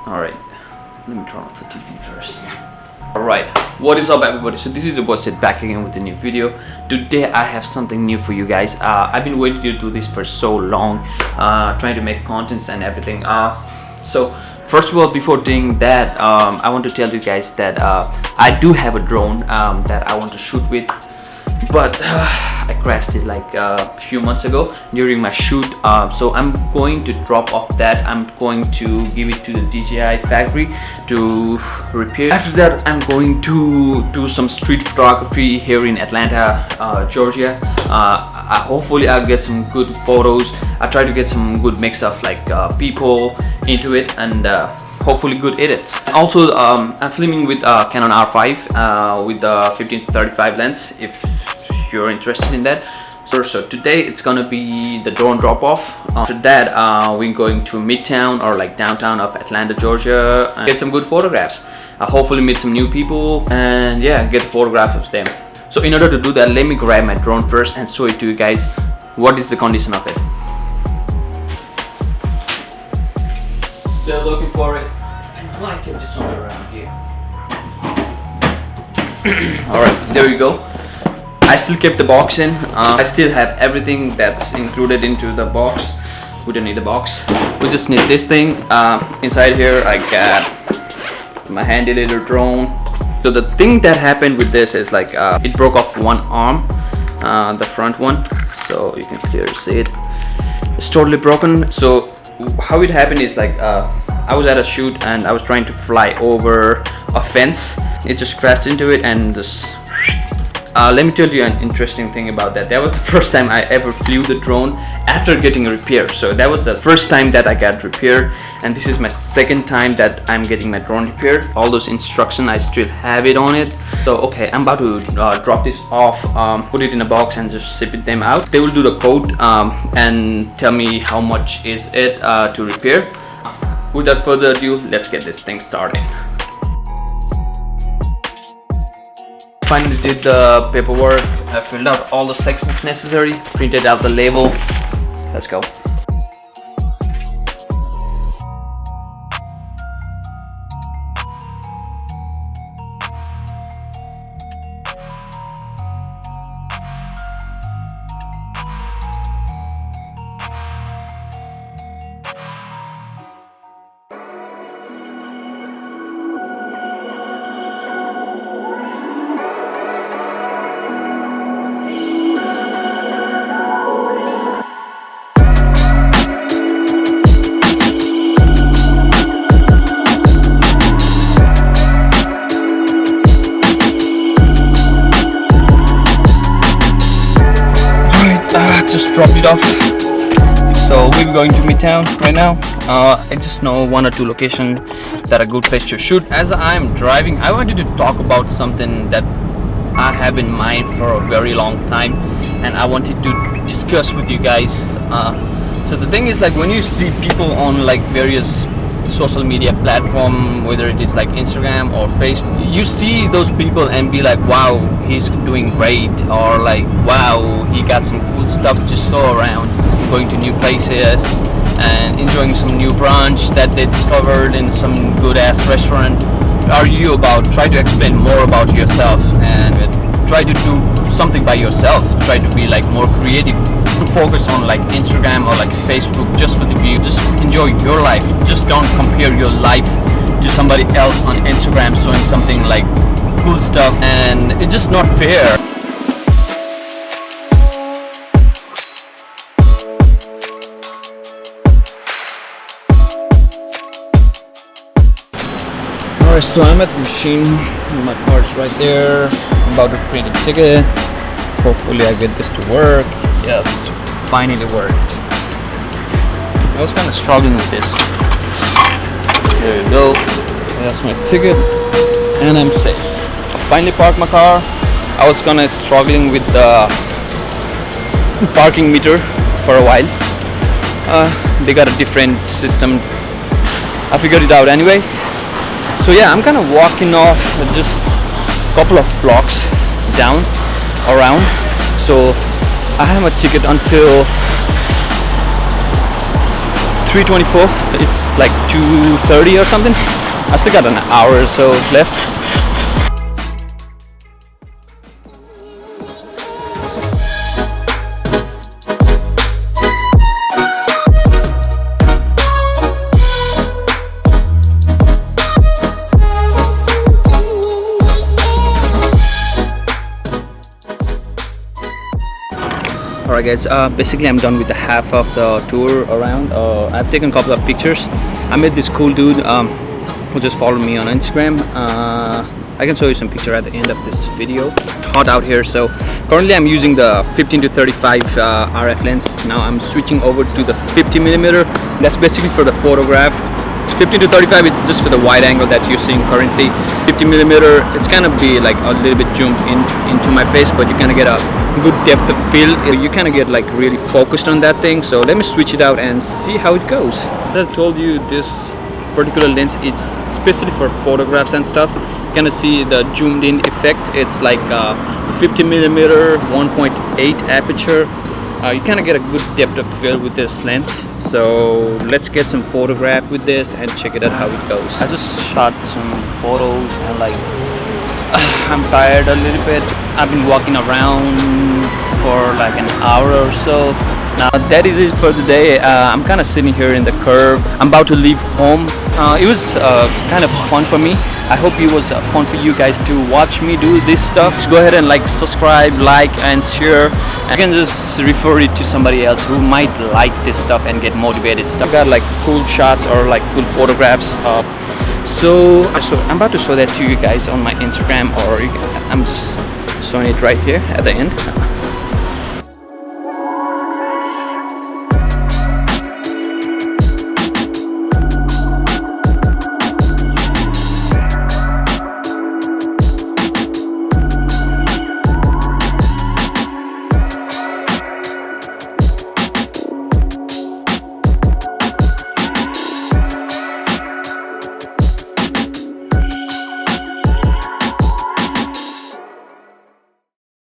Alright, let me turn off the TV first. Alright, what is up everybody? So this is your boy Sid back again with a new video. Today I have something new for you guys. I've been waiting to do this for so long, trying to make contents and everything. So first of all, before doing that, I want to tell you guys that I do have a drone that I want to shoot with, but I crashed it like a few months ago during my shoot. So I'm going to drop off that. I'm going to give it to the DJI factory to repair. After that, I'm going to do some street photography here in Atlanta, Georgia. Hopefully I'll get some good photos. I try to get some good mix of like people into it, and hopefully good edits. And also I'm filming with Canon R5 with the 15-35 lens, if you're interested in that. So today it's gonna be the drone drop-off. After that we're going to Midtown or like downtown of Atlanta, Georgia, and get some good photographs. Hopefully meet some new people and yeah, get a photograph of them. So in order to do that, let me grab my drone first and show it to you guys what is the condition of it. Still looking for it. I know I kept this somewhere around here. Alright, there you go. I still kept the box in. I still have everything that's included into the box. We don't need the box. We just need this thing. Inside here I got my handy little drone. So the thing that happened with this is like it broke off one arm, the front one. So you can clearly see it. It's totally broken. So how it happened is like I was at a shoot and I was trying to fly over a fence. It just crashed into it and just let me tell you an interesting thing about that. That was the first time I ever flew the drone after getting repaired. So that was the first time that I got repaired, and this is my second time that I'm getting my drone repaired. All those instructions, I still have it on it. So okay, I'm about to drop this off, put it in a box and just ship it them out. They will do the code and tell me how much is it to repair. Without further ado, let's get this thing started. Finally did the paperwork. I filled out all the sections necessary, printed out the label. Let's go. Just dropped it off. So we're going to Midtown right now. I just know one or two locations that are good place to shoot. As I'm driving, I wanted to talk about something that I have in mind for a very long time, and I wanted to discuss with you guys. So the thing is, like, when you see people on like various social media platform, whether it is like Instagram or Facebook, you see those people and be like, wow, he's doing great, or like, wow, he got some cool stuff to show around, going to new places and enjoying some new brunch that they discovered in some good ass restaurant. Are you about try to explain more about yourself and try to do something by yourself, try to be like more creative. Focus on like Instagram or like Facebook just for the view. Just enjoy your life. Just don't compare your life to somebody else on Instagram showing something like cool stuff, and it's just not fair. Alright, so I'm at the machine. My car's right there. I'm about to print a ticket. Hopefully I get this to work. Yes, finally worked. I was kind of struggling with this. There you go. That's my ticket, and I'm safe. I finally parked my car. I was kind of struggling with the parking meter for a while. They got a different system. I figured it out anyway. So yeah, I'm kind of walking off just a couple of blocks down around. So I have a ticket until 3:24. It's like 2:30 or something. I still got an hour or so left. Alright guys, basically I'm done with the half of the tour around. I've taken a couple of pictures. I met this cool dude who just followed me on Instagram. I can show you some picture at the end of this video. Hot out here, so currently I'm using the 15 to 35 RF lens. Now I'm switching over to the 50mm. That's basically for the photograph. 15 to 35, it's just for the wide angle that you're seeing currently. 50mm, it's kind of be like a little bit zoomed into my face, but you kind of get a good depth of field. You kind of get like really focused on that thing. So let me switch it out and see how it goes. As I told you, this particular lens, it's especially for photographs and stuff. You kind of see the zoomed in effect. It's like 50mm 1.8 aperture. You kind of get a good depth of field with this lens. So let's get some photograph with this and check it out how it goes. I just shot some photos and like I'm tired a little bit. I've been walking around for like an hour or so. Now that is it for the day. I'm kind of sitting here in the curb. I'm about to leave home. It was kind of fun for me. I hope it was fun for you guys to watch me do this stuff. Just go ahead and like, subscribe, like and share. You can just refer it to somebody else who might like this stuff and get motivated stuff. I got like cool shots or like cool photographs. So I'm about to show that to you guys on my Instagram, or I'm just showing it right here at the end.